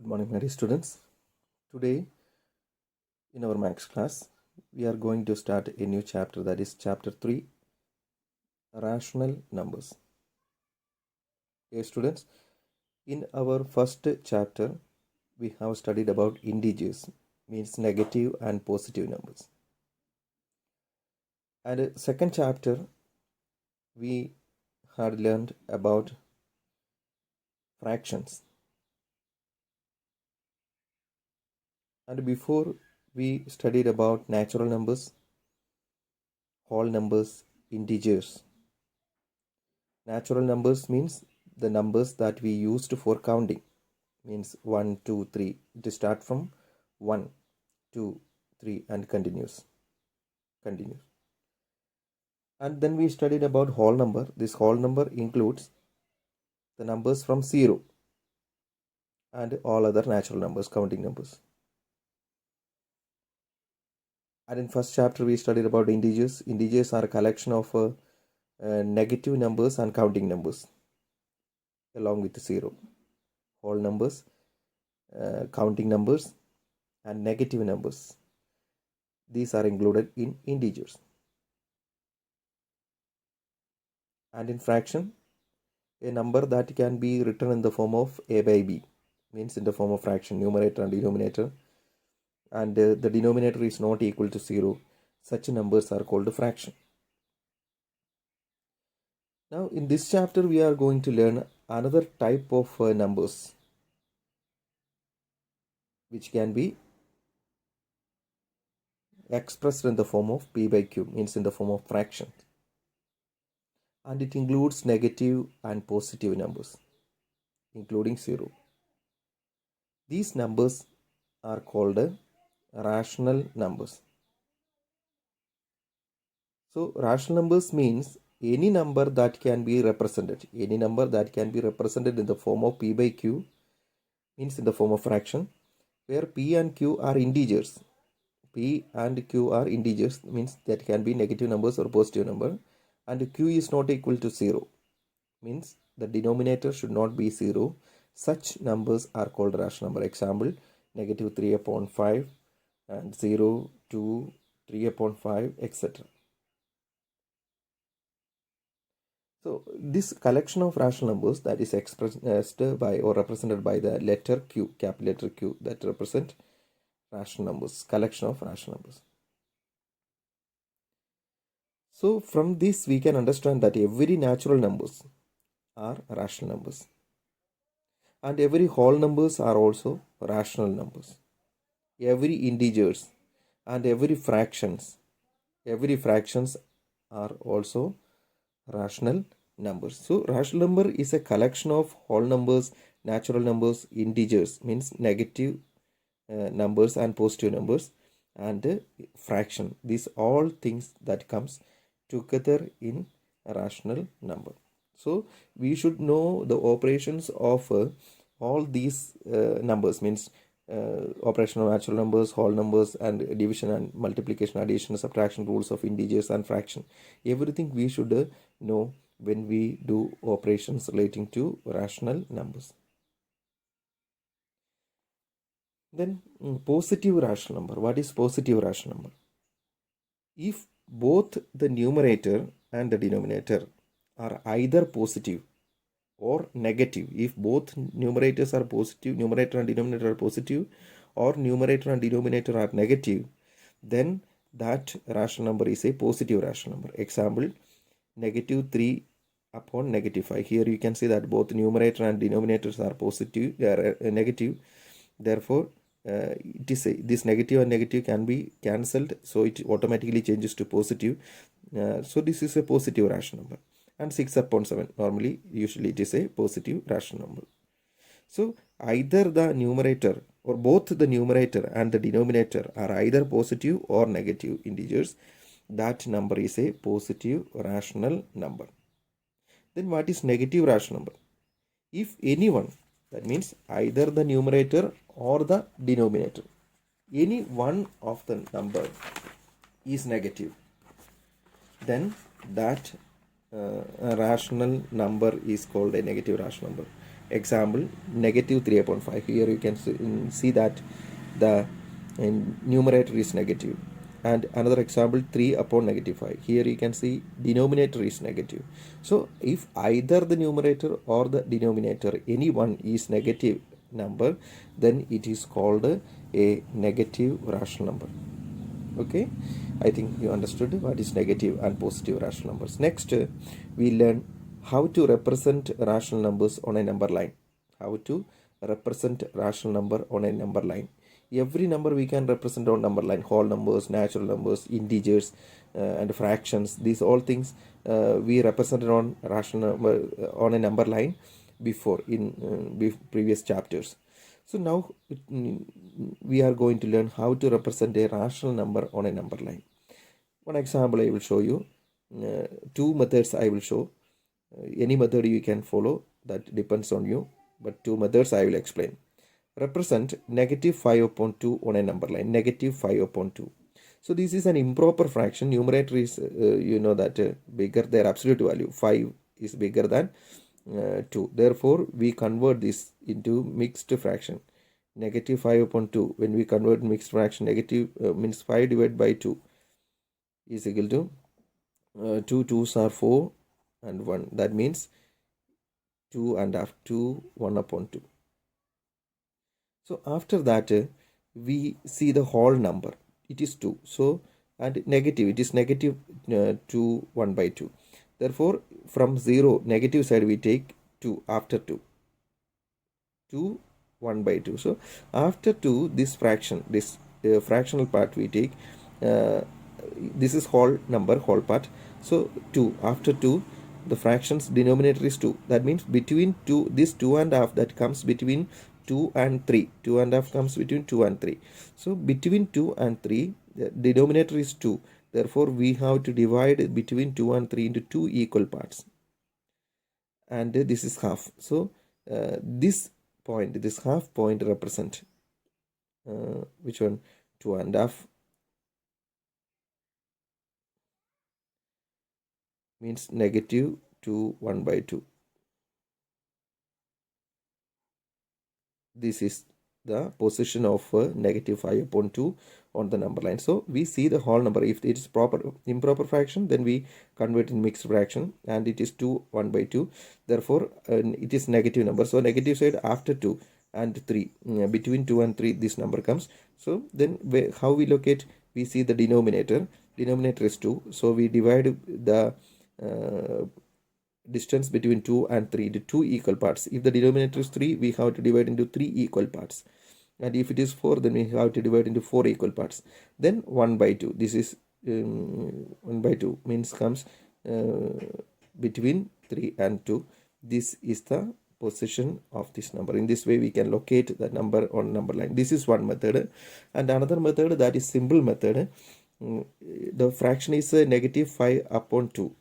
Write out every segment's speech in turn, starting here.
Good morning, my dear students. Today, in our Max class, we are going to start a new chapter, that is chapter 3, Rational Numbers. Okay, students, in our first chapter, we have studied about integers, means negative and positive numbers. And second chapter, we had learned about fractions. And before, we studied about natural numbers, whole numbers, integers. Natural numbers means the numbers that we used for counting, means 1, 2, 3. It start from 1, 2, 3 and continues. And then we studied about whole number. This whole number includes the numbers from 0 and all other natural numbers, counting numbers. And in first chapter we studied about integers. Integers are a collection of negative numbers and counting numbers along with 0. Whole numbers, counting numbers and negative numbers. These are included in integers. And in fraction, a number that can be written in the form of a by b, means in the form of fraction, numerator and denominator, and the denominator is not equal to 0. Such numbers are called fraction. Now in this chapter we are going to learn another type of numbers which can be expressed in the form of p by q, means in the form of fraction, and it includes negative and positive numbers including 0. These numbers are called rational numbers. So rational numbers means any number that can be represented in the form of p by q, means in the form of fraction, where p and q are integers. P and q are integers, means that can be negative numbers or positive number, and q is not equal to 0, means the denominator should not be 0. Such numbers are called rational number. Example, negative 3 upon 5 and 0, 2, 3 upon 5, etc. So this collection of rational numbers that is expressed by or represented by the letter q, capital letter q, that represent rational numbers, collection of rational numbers. So from this we can understand that every natural numbers are rational numbers, and every whole numbers are also rational numbers. Every integers and every fractions are also rational numbers. So rational number is a collection of whole numbers, natural numbers, integers, means negative numbers and positive numbers, and fraction. These all things that comes together in a rational number. So we should know the operations of all these numbers, means operation of natural numbers, whole numbers, and division and multiplication, addition, subtraction, rules of integers and fraction. Everything we should know when we do operations relating to rational numbers. Then positive rational number. What is positive rational number? If both the numerator and the denominator are either positive or negative, if both numerators are positive, numerator and denominator are positive, or numerator and denominator are negative, then that rational number is a positive rational number. Example, negative 3 upon negative 5. Here you can see that both numerator and denominators are positive, they are negative. Therefore, this negative and negative can be cancelled, so it automatically changes to positive. So this is a positive rational number. And 6 upon 7, normally, usually it is a positive rational number. So either the numerator or both the numerator and the denominator are either positive or negative integers, that number is a positive rational number. Then what is negative rational number? If any one, that means either the numerator or the denominator, any one of the number is negative, then that rational number is called a negative rational number. example negative 3 upon 5. Here you can see that the numerator is negative. And another example 3 upon negative 5. Here you can see denominator is negative. So if either the numerator or the denominator, any one is negative number, then it is called a negative rational number. Okay, I think you understood what is negative and positive rational numbers. Next, we learn how to represent rational numbers on a number line. How to represent rational number on a number line. Every number we can represent on number line. Whole numbers, natural numbers, integers, and fractions. These all things we represented on rational number on a number line before in previous chapters. So now we are going to learn how to represent a rational number on a number line. One example I will show you. Two methods I will show. Any method you can follow, that depends on you, but two methods I will explain. Represent negative 5 upon 2 on a number line. Negative 5 upon 2. So this is an improper fraction. Numerator is, you know that bigger, their absolute value. 5 is bigger than 2. Therefore, we convert this into mixed fraction. Negative 5 upon 2. When we convert mixed fraction, negative means 5 divided by 2 is equal to 2 2s are 4 and 1. That means 2 and half, 2, 1 upon 2. So after that, we see the whole number. It is 2. So, and negative, it is negative 2, 1 by 2. Therefore, from 0, negative side we take 2 after 2. 2, 1 by 2. So, after 2, this fraction, this fractional part we take, this is whole number, whole part. So, 2, after 2, the fractions denominator is 2. That means between 2, this 2 and half, that comes between 2 and 3. 2 and half comes between 2 and 3. So, between 2 and 3, the denominator is 2. Therefore, we have to divide between 2 and 3 into 2 equal parts. And this is half. So, this point, this half point represent which one? 2 and half means negative 2, 1 by 2. This is the position of negative 5 upon 2 on the number line. So we see the whole number. If it is improper fraction, then we convert in mixed fraction, and it is 2, 1 by 2. Therefore, it is negative number. So negative side after 2 and 3, between 2 and 3, this number comes. So then how we locate? We see the denominator. Denominator is 2. So we divide the distance between 2 and 3 into 2 equal parts. If the denominator is 3, we have to divide into 3 equal parts. And if it is 4, then we have to divide into 4 equal parts. Then 1 by 2. This is 1 by 2 means comes between 3 and 2. This is the position of this number. In this way, we can locate the number on number line. This is one method. And another method, that is simple method. The fraction is negative 5 upon 2.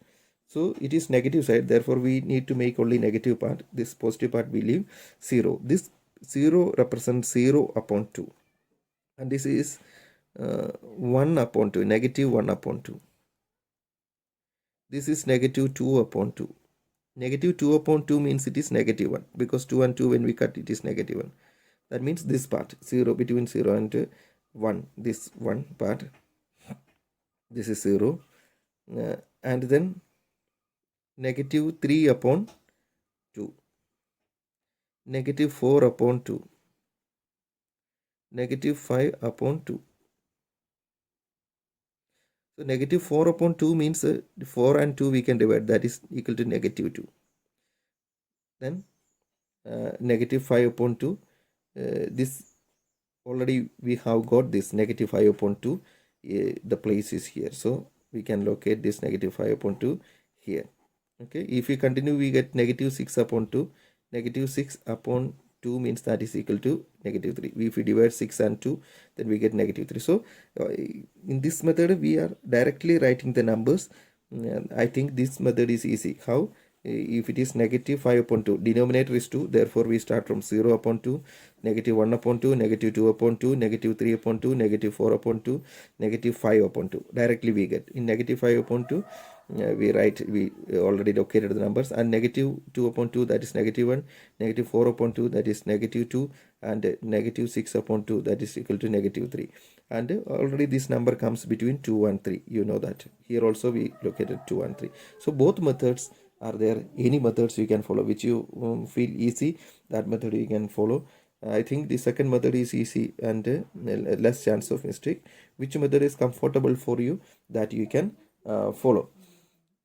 So it is negative side, therefore we need to make only negative part. This positive part we leave 0. This 0 represents 0 upon 2. And this is 1 upon 2, negative 1 upon 2. This is negative 2 upon 2. Negative 2 upon 2 means it is negative 1, because 2 and 2 when we cut, it is negative 1. That means this part, 0, between 0 and 1, this one part, this is 0. And then negative 3 upon 2, negative 4 upon 2, negative 5 upon 2. So negative 4 upon 2 means 4 and 2 we can divide, that is equal to negative 2. Then negative 5 upon 2, this already we have got this negative 5 upon 2, the place is here. So we can locate this negative 5 upon 2 here. Okay, if we continue, we get negative 6 upon 2. Negative 6 upon 2 means that is equal to negative 3. If we divide 6 and 2, then we get negative 3. So in this method, we are directly writing the numbers. I think this method is easy. How? if it is negative 5 upon 2, denominator is 2, therefore we start from 0 upon 2, negative 1 upon 2, negative 2 upon 2, negative 3 upon 2, negative 4 upon 2, negative 5 upon 2. Directly we get in negative 5 upon 2, we already located the numbers, and negative 2 upon 2, that is negative 1, negative 4 upon 2, that is negative 2, and negative 6 upon 2, that is equal to negative 3. And already this number comes between 2 and 3, you know that. Here also we located 2 and 3. So both methods are there. Any methods you can follow which you feel easy, that method you can follow. I think the second method is easy and less chance of mistake. Which method is comfortable for you, that you can follow.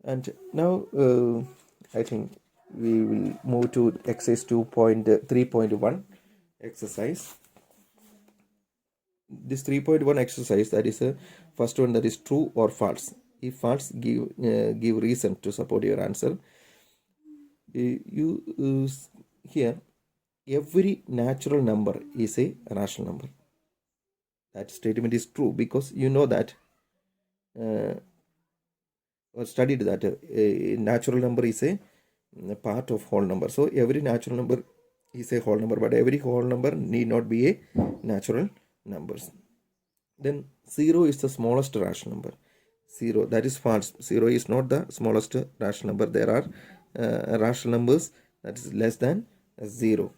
And now I think we will move to exercise 2.3.1 exercise. This 3.1 exercise, that is a first one, that is true or false. If false, give reason to support your answer. Here every natural number is a rational number. That statement is true because you know that or studied that a natural number is a part of whole number. So every natural number is a whole number, but every whole number need not be a natural numbers. Then 0 is the smallest rational number. 0, that is false. 0 is not the smallest rational number. There are rational numbers that is less than 0.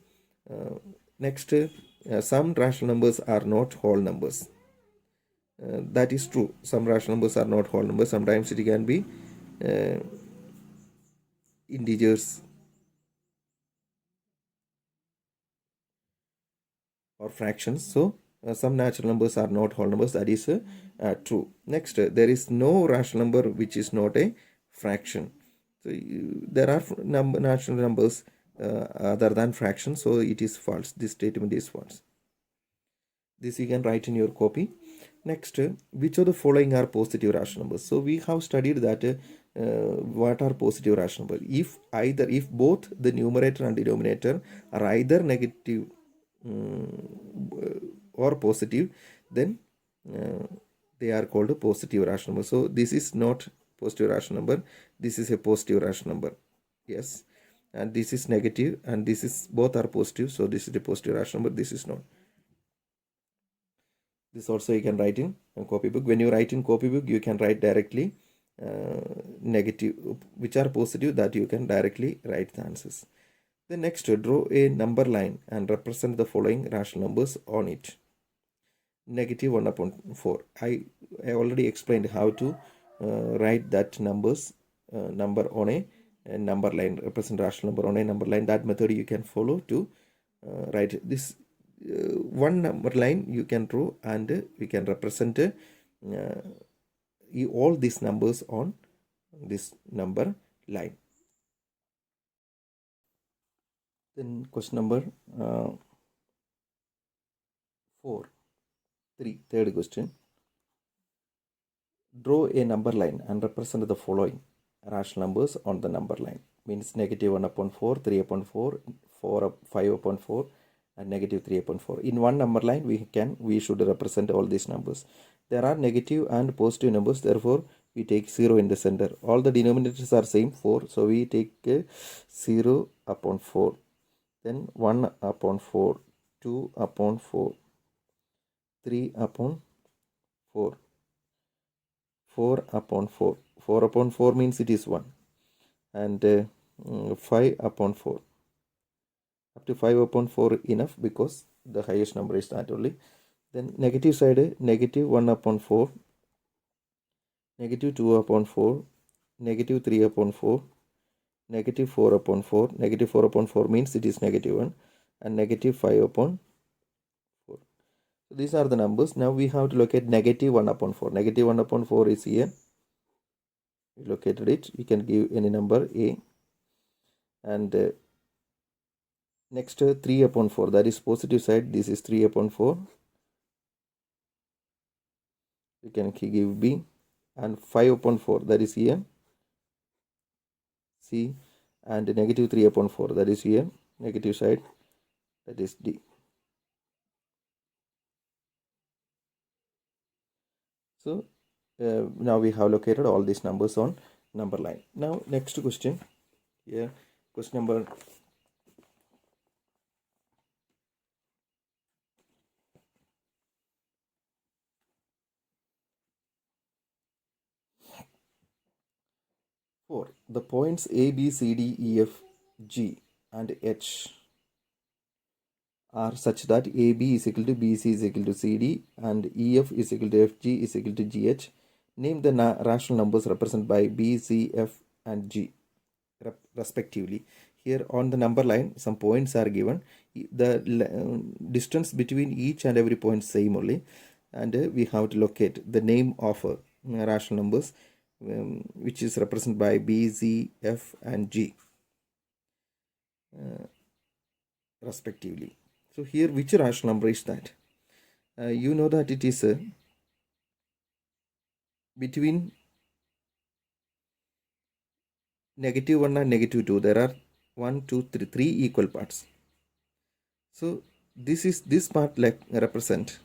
Next, some rational numbers are not whole numbers. That is true. Some rational numbers are not whole numbers. Sometimes it can be integers or fractions. So some natural numbers are not whole numbers. That is true. Next, there is no rational number which is not a fraction. So there are natural numbers other than fractions. So it is false. This statement is false. This you can write in your copy. Next, which of the following are positive rational numbers? So we have studied that what are positive rational numbers. If both the numerator and denominator are either negative or positive, then they are called a positive rational number. So this is not positive rational number. This is a positive rational number. Yes. And this is negative, and this is both are positive. So this is a positive rational number. This is not. This also you can write in copybook. When you write in copybook, you can write directly negative, which are positive, that you can directly write the answers. The next, draw a number line and represent the following rational numbers on it. Negative 1 upon 4. I already explained how to write that number on a number line, represent rational number on a number line. That method you can follow to write this. One number line you can draw, and we can represent all these numbers on this number line. Then question number 3rd question. Draw a number line and represent the following rational numbers on the number line. Means negative 1 upon 4, 3 upon 4, 5 upon 4, and negative 3 upon 4. In one number line, we should represent all these numbers. There are negative and positive numbers, therefore we take 0 in the center. All the denominators are same, 4, so we take 0 upon 4. Then 1 upon 4, 2 upon 4, 3 upon 4, 4 upon 4. 4 upon 4 means it is 1. And 5 upon 4. Up to 5 upon 4 enough, because the highest number is that only. Then negative side, negative 1 upon 4, negative 2 upon 4, negative 3 upon 4, negative 4 upon 4. Negative 4 upon 4 means it is negative 1. And negative 5 upon 4. So these are the numbers. Now we have to locate negative 1 upon 4. Negative 1 upon 4 is here. We located it. You can give any number A. And next 3 upon 4, that is positive side. This is 3 upon 4. You can give B. And 5 upon 4, that is here, C. And negative 3 upon 4, that is here, negative side, that is D. So now we have located all these numbers on number line. Now next question. Here, question number 4. The points A, B, C, D, E, F, G, and H are such that AB is equal to BC is equal to CD and EF is equal to FG is equal to GH. Name the rational numbers represented by B, C, F, and G respectively. Here on the number line, some points are given. The distance between each and every point same only, and we have to locate the name of rational numbers, which is represented by B, C, F, and G respectively. So here, which rational number is that? You know that it is between -1 and -2. There are 1, 2, 3, 3 equal parts. So this part represent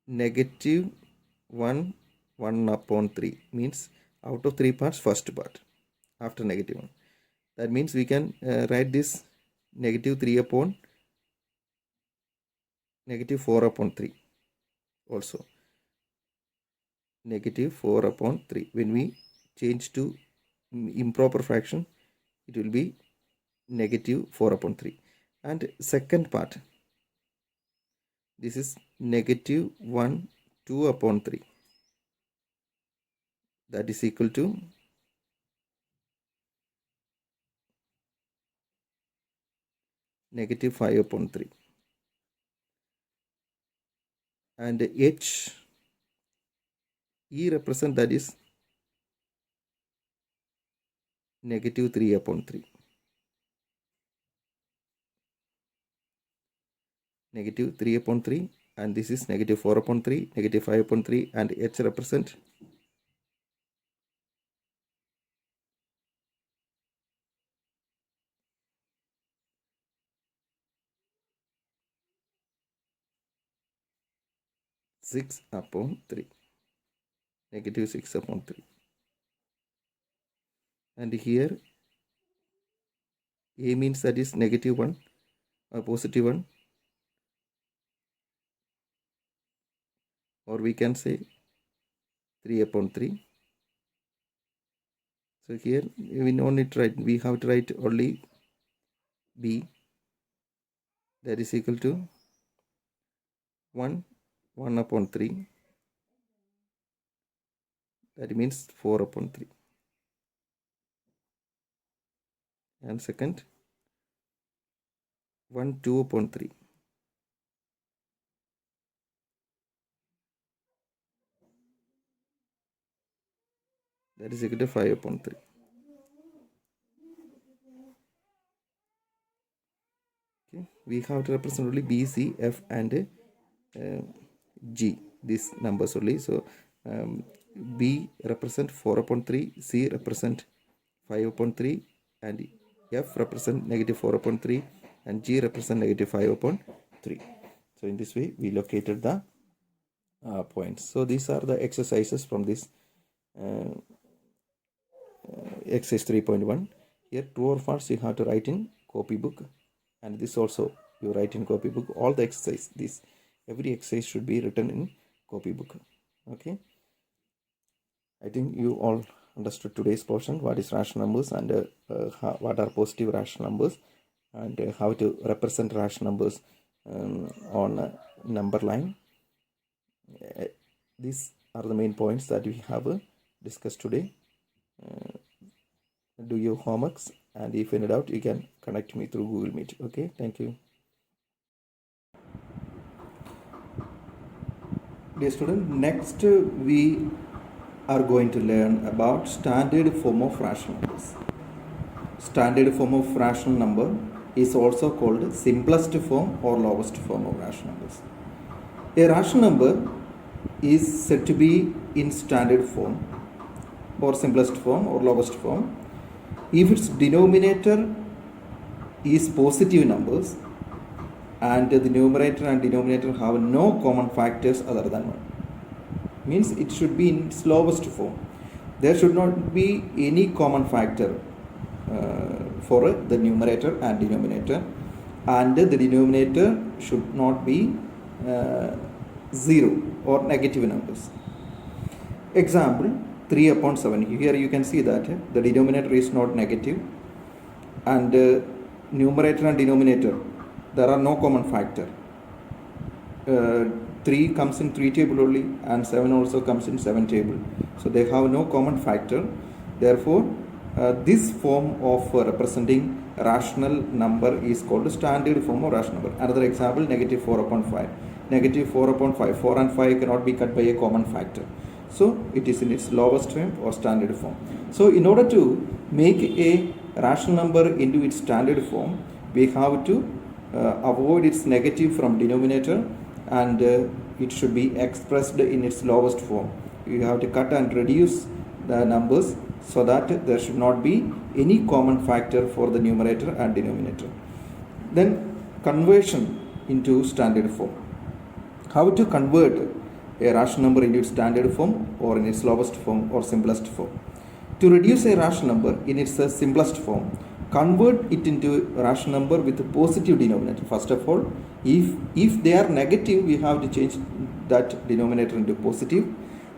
-1, 1 upon 3, means out of 3 parts, first part after -1. That means we can write this -3 upon -4 upon 3 also. -4 upon 3. When we change to improper fraction, it will be -4 upon 3. And second part, this is -1, 2 upon 3. That is equal to -5 upon 3. And H, E represent, that is -3 upon 3. -3 upon 3, and this is -4 upon 3, -5 upon 3, and H represent -6 upon 3. -6 upon 3. And here A means that is -1 or +1, or we can say 3 upon 3. So here we no need to write, we have to write only B, that is equal to 1 upon 3, that means 4 upon 3. And second, 1, 2 upon 3. That is equal to 5 upon 3. Okay. We have to represent only B, C, F, and G, these numbers only. So B represent 4 upon 3, C represent 5 upon 3, and F represent -4 upon 3, and G represent -5 upon 3. So in this way we located the points. So these are the exercises from this exercise 3.1. Here, true or false you have to write in copybook, and this also you write in copybook. All the exercise, this every exercise should be written in copybook. Okay, I think you all understood today's portion, what is rational numbers, and what are positive rational numbers, and how to represent rational numbers on a number line. These are the main points that we have discussed today. Do your homeworks, and if in doubt you can connect me through Google Meet. Okay, thank you. Dear student, next we are going to learn about standard form of rational numbers. Standard form of rational number is also called simplest form or lowest form of rational numbers. A rational number is said to be in standard form or simplest form or lowest form if its denominator is positive numbers and the numerator and denominator have no common factors other than 1. Means it should be in its lowest form. there should not be any common factor for the numerator and denominator, and the denominator should not be 0 or negative numbers. Example 3 upon 7. Here you can see that the denominator is not negative, and numerator and denominator, there are no common factor. 3 comes in 3 table only, and 7 also comes in 7 table, so they have no common factor. Therefore this form of representing rational number is called standard form of rational number. Another example, negative 4 upon 5. Negative 4 upon 5, 4 and 5 cannot be cut by a common factor, so it is in its lowest form or standard form. So in order to make a rational number into its standard form, we have to avoid its negative from denominator, and it should be expressed in its lowest form. You have to cut and reduce the numbers so that there should not be any common factor for the numerator and denominator. Then conversion into standard form. How to convert a rational number into its standard form or in its lowest form or simplest form? To reduce a rational number in its simplest form, convert it into a rational number with a positive denominator. First of all, if they are negative, we have to change that denominator into positive,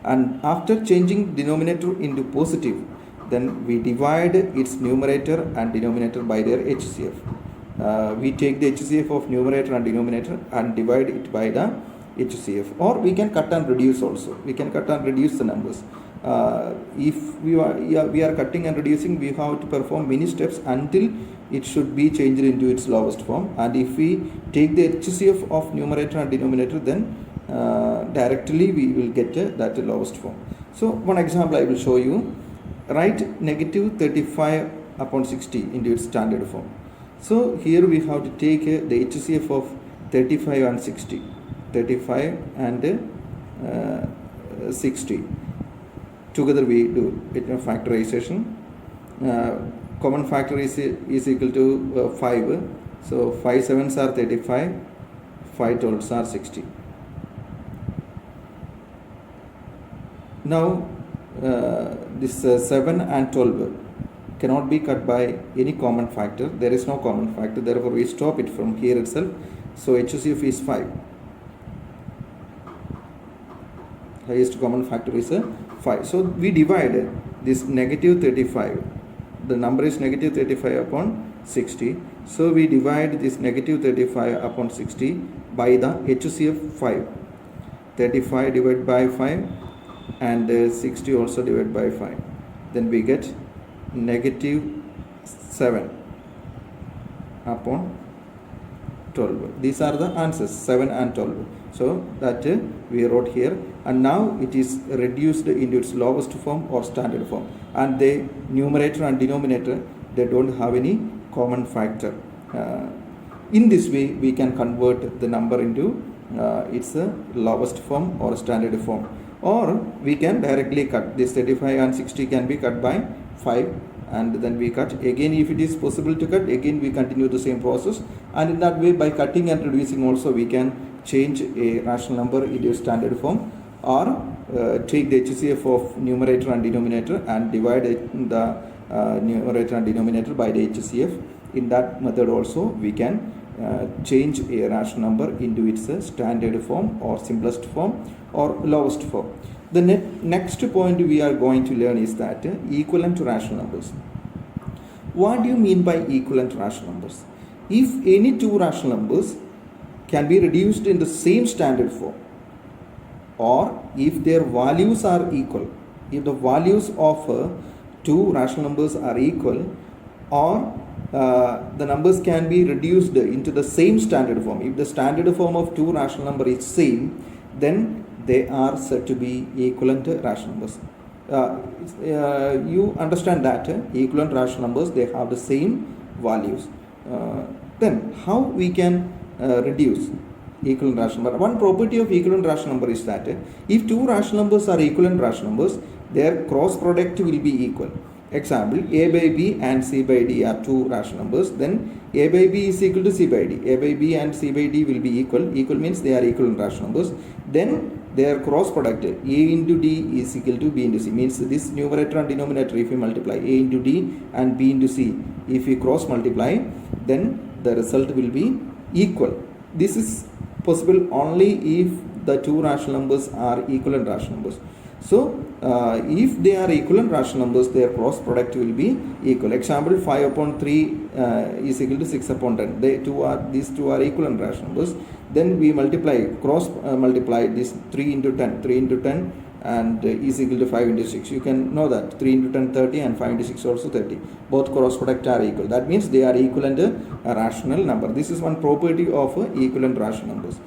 and after changing denominator into positive, then we divide its numerator and denominator by their HCF. We take the HCF of numerator and denominator and divide it by the HCF, or we can cut and reduce also. We can cut and reduce the numbers. If we are cutting and reducing, we have to perform many steps until it should be changed into its lowest form. And if we take the HCF of numerator and denominator, then directly we will get that lowest form. So one example I will show you. Write negative 35 upon 60 into its standard form. So here we have to take the HCF of 35 and 60. 35 and 60. Together we do it factorization. Common factor is equal to 5. So 5 sevens are 35, 5 twelves are 60. Now this 7 and 12 cannot be cut by any common factor. There is no common factor, therefore we stop it from here itself. So HCF is 5. Highest common factor is 5. So we divide this negative 35. The number is negative 35 upon 60. So we divide this negative 35 upon 60 by the HCF 5. 35 divided by 5 and 60 also divided by 5. Then we get negative 7 upon 12. These are the answers, 7 and 12. So that we wrote here, and now it is reduced into its lowest form or standard form, and the numerator and denominator, they don't have any common factor. In this way we can convert the number into its lowest form or standard form, or we can directly cut. This 35 and 60 can be cut by 5, and then we cut again. If it is possible to cut again, we continue the same process, and in that way, by cutting and reducing also, we can change a rational number into standard form, or take the HCF of numerator and denominator and divide the numerator and denominator by the HCF. In that method also we can change a rational number into its standard form or simplest form or lowest form. The next point we are going to learn is that equivalent rational numbers. What do you mean by equivalent rational numbers? If any two rational numbers can be reduced in the same standard form, or if their values are equal, if the values of two rational numbers are equal, or the numbers can be reduced into the same standard form. If the standard form of two rational number is same, then they are said to be equivalent rational numbers. You understand that equivalent rational numbers, they have the same values. Then how we can reduce equivalent rational number? One property of equivalent rational number is that if two rational numbers are equivalent rational numbers, their cross product will be equal. Example, a by b and c by d are two rational numbers, then a by b is equal to c by d. A by b and c by d will be equal. Equal means they are equivalent rational numbers. Then their cross product a into d is equal to b into c, means this numerator and denominator, if we multiply a into d and b into c, if we cross multiply, then the result will be equal. This is possible only if the two rational numbers are equivalent rational numbers. So if they are equivalent rational numbers, their cross product will be equal. Example, 5 upon 3 is equal to 6 upon 10. These two are equivalent rational numbers. Then we multiply, cross multiply this 3 into 10, 3 into 10 and is equal to 5 into 6. You can know that 3 into 10 30 and 5 into 6 also 30. Both cross product are equal. That means they are equivalent rational number. This is one property of equivalent rational numbers.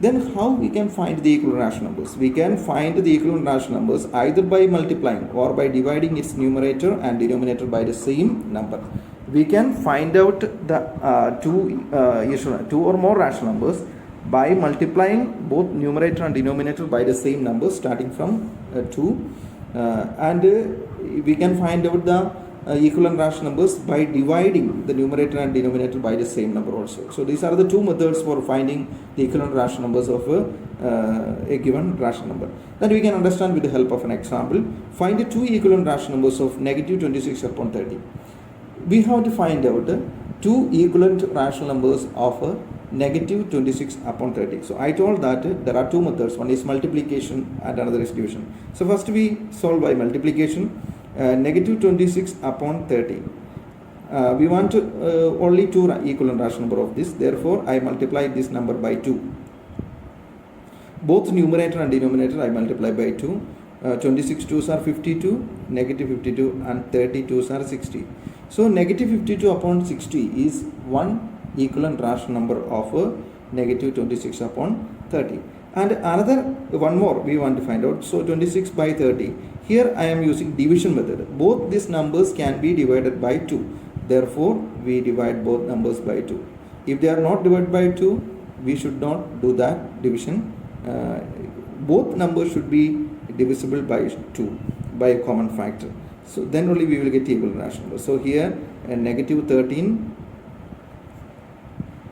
Then how we can find the equivalent rational numbers? We can find the equivalent rational numbers either by multiplying or by dividing its numerator and denominator by the same number. We can find out the two or more rational numbers by multiplying both numerator and denominator by the same number starting from 2 and we can find out the equivalent rational numbers by dividing the numerator and denominator by the same number also. So these are the two methods for finding the equivalent rational numbers of a given rational number. Then we can understand with the help of an example. Find the two equivalent rational numbers of negative 26 upon 30. We have to find out two equivalent rational numbers of negative 26 upon 30. So I told that there are two methods. One is multiplication and another is division. So first we solve by multiplication. Negative 26 upon 30. We want only two equivalent rational number of this. Therefore, I multiply this number by 2. Both numerator and denominator I multiply by 2. 26 2s are 52, negative 52 and 32s are 60. So negative 52 upon 60 is one equivalent rational number of negative 26 upon 30. And another one more we want to find out. So 26 by 30. Here I am using division method. Both these numbers can be divided by 2. Therefore, we divide both numbers by 2. If they are not divided by 2, we should not do that division. Both numbers should be divisible by 2 by a common factor. So then only we will get equal rational number. So here negative 13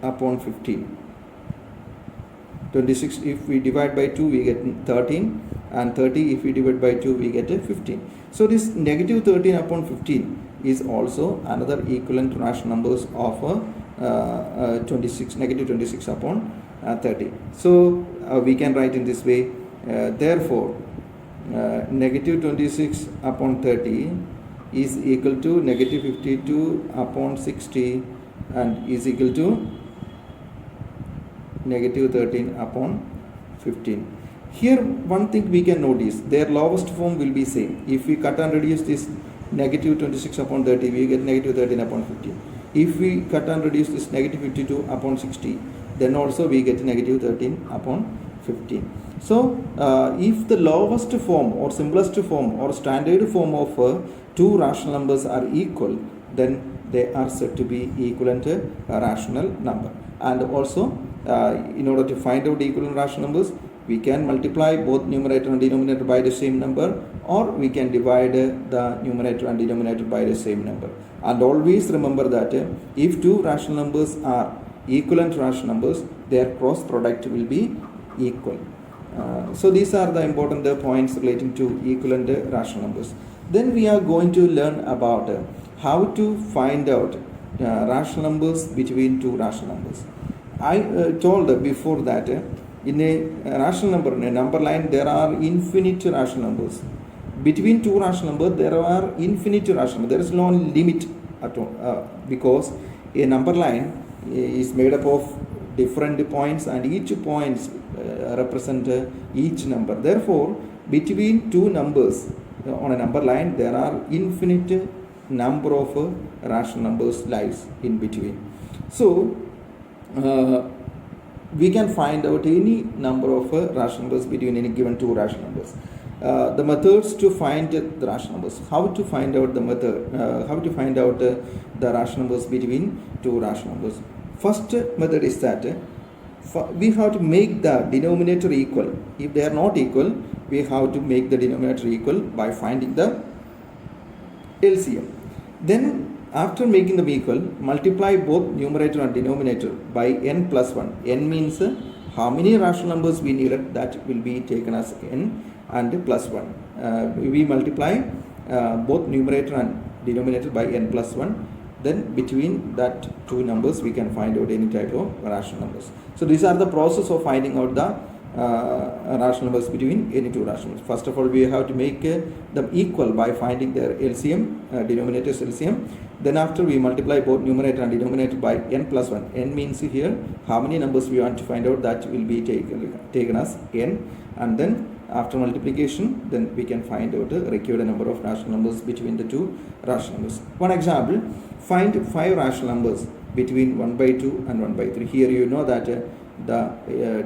upon 15. 26 if we divide by 2 we get 13 and 30 if we divide by 2 we get 15. So this negative 13 upon 15 is also another equivalent rational numbers of 26, negative 26 upon 30. So we can write in this way. Therefore negative 26 upon 30 is equal to negative 52 upon 60 and is equal to negative 13 upon 15. Here one thing we can notice, their lowest form will be same. If we cut and reduce this negative 26 upon 30, we get negative 13 upon 15. If we cut and reduce this negative 52 upon 60, then also we get negative 13 upon 15. So if the lowest form or simplest form or standard form of two rational numbers are equal, then they are said to be equivalent rational number. And also in order to find out the equivalent rational numbers, we can multiply both numerator and denominator by the same number, or we can divide the numerator and denominator by the same number. And always remember that if two rational numbers are equivalent rational numbers, their cross product will be equal. So these are the important points relating to equivalent rational numbers. Then we are going to learn about how to find out rational numbers between two rational numbers. I told before that in a rational number, in a number line, there are infinite rational numbers. Between two rational numbers, there are infinite rational numbers. There is no limit at all because a number line is made up of different points and each points represent each number. Therefore, between two numbers on a number line, there are infinite number of rational numbers lies in between. So we can find out any number of rational numbers between any given two rational numbers. The methods to find the rational numbers. How to find out the method? How to find out the rational numbers between two rational numbers? First method is that we have to make the denominator equal. If they are not equal, we have to make the denominator equal by finding the LCM. Then after making them equal, multiply both numerator and denominator by n plus 1. N means how many rational numbers we needed, that will be taken as n and plus 1. We multiply both numerator and denominator by n plus 1. Then between that two numbers we can find out any type of rational numbers. So these are the process of finding out the rational numbers between any two rational numbers. First of all, we have to make them equal by finding their LCM, denominator's LCM. Then after, we multiply both numerator and denominator by n plus 1. N means here how many numbers we want to find out, that will be taken as n. And then after multiplication, then we can find out the required number of rational numbers between the two rational numbers. One example, find 5 rational numbers between 1 by 2 and 1 by 3. Here you know that the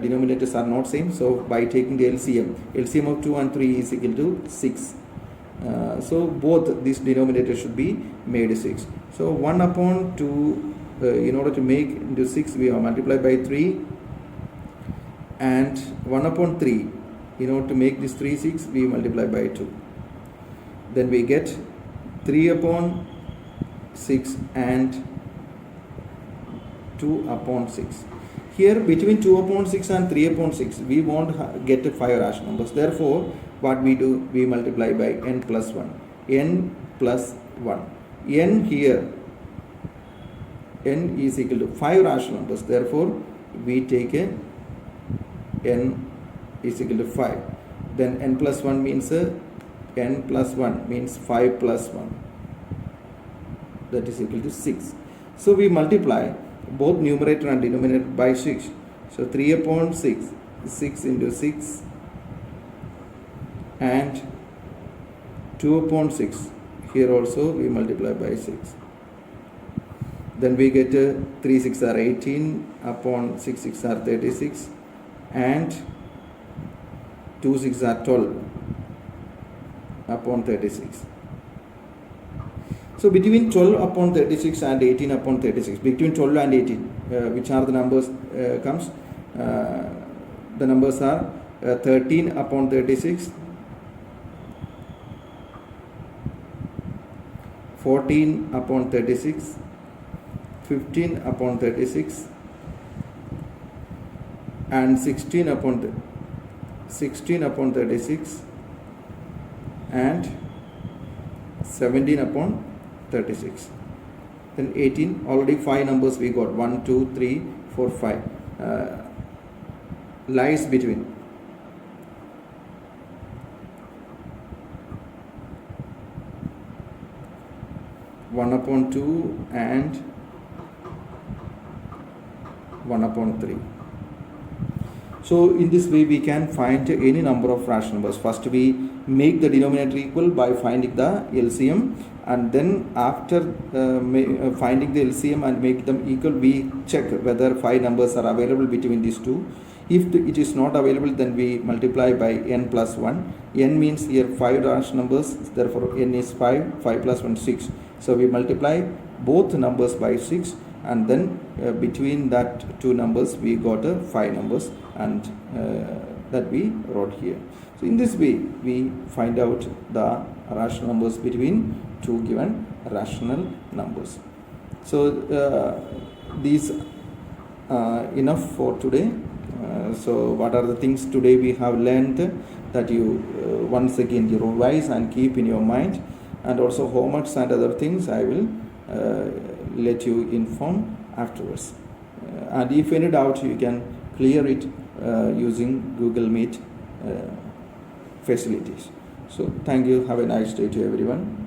denominators are not same, so by taking the LCM of 2 and 3 is equal to 6. So both these denominators should be made 6. So 1 upon 2, in order to make into 6, we have multiplied by 3, and 1 upon 3, in order to make this 3 6, we multiply by 2. Then we get 3 upon 6 and 2 upon 6. Here between 2 upon 6 and 3 upon 6, we won't get 5 rational numbers. Therefore, what we do, we multiply by n plus 1. N plus 1. N here, n is equal to 5 rational numbers. Therefore, we take a n is equal to 5. Then n plus 1 means n plus 1 means 5 plus 1. That is equal to 6. So we multiply both numerator and denominator by 6. So 3 upon 6, 6 into 6, and 2 upon 6. Here also we multiply by 6. Then we get 3 6 are 18 upon 6 6 are 36, and 2 6 are 12 upon 36. So between 12 upon 36 and 18 upon 36, between 12 and 18, which are the numbers comes? The numbers are 13 upon 36, 14 upon 36, 15 upon 36, and 16 upon 36, and 17 upon 36. Then 18, already 5 numbers we got, 1 2 3 4 5, lies between 1 upon 2 and 1 upon 3. So in this way we can find any number of rational numbers. First we make the denominator equal by finding the LCM, and then after finding the LCM and make them equal, we check whether 5 numbers are available between these two. If it is not available, then we multiply by n plus 1. N means here 5 rational numbers, therefore n is 5, 5 plus 1 6. So we multiply both numbers by 6, and then between that two numbers we got 5 numbers, and that we wrote here. So in this way we find out the rational numbers between two given rational numbers. So these enough for today. So what are the things today we have learned that you once again you revise and keep in your mind, and also homeworks and other things I will let you inform afterwards. And if any doubt, you can clear it using Google Meet facilities. So thank you. Have a nice day to everyone.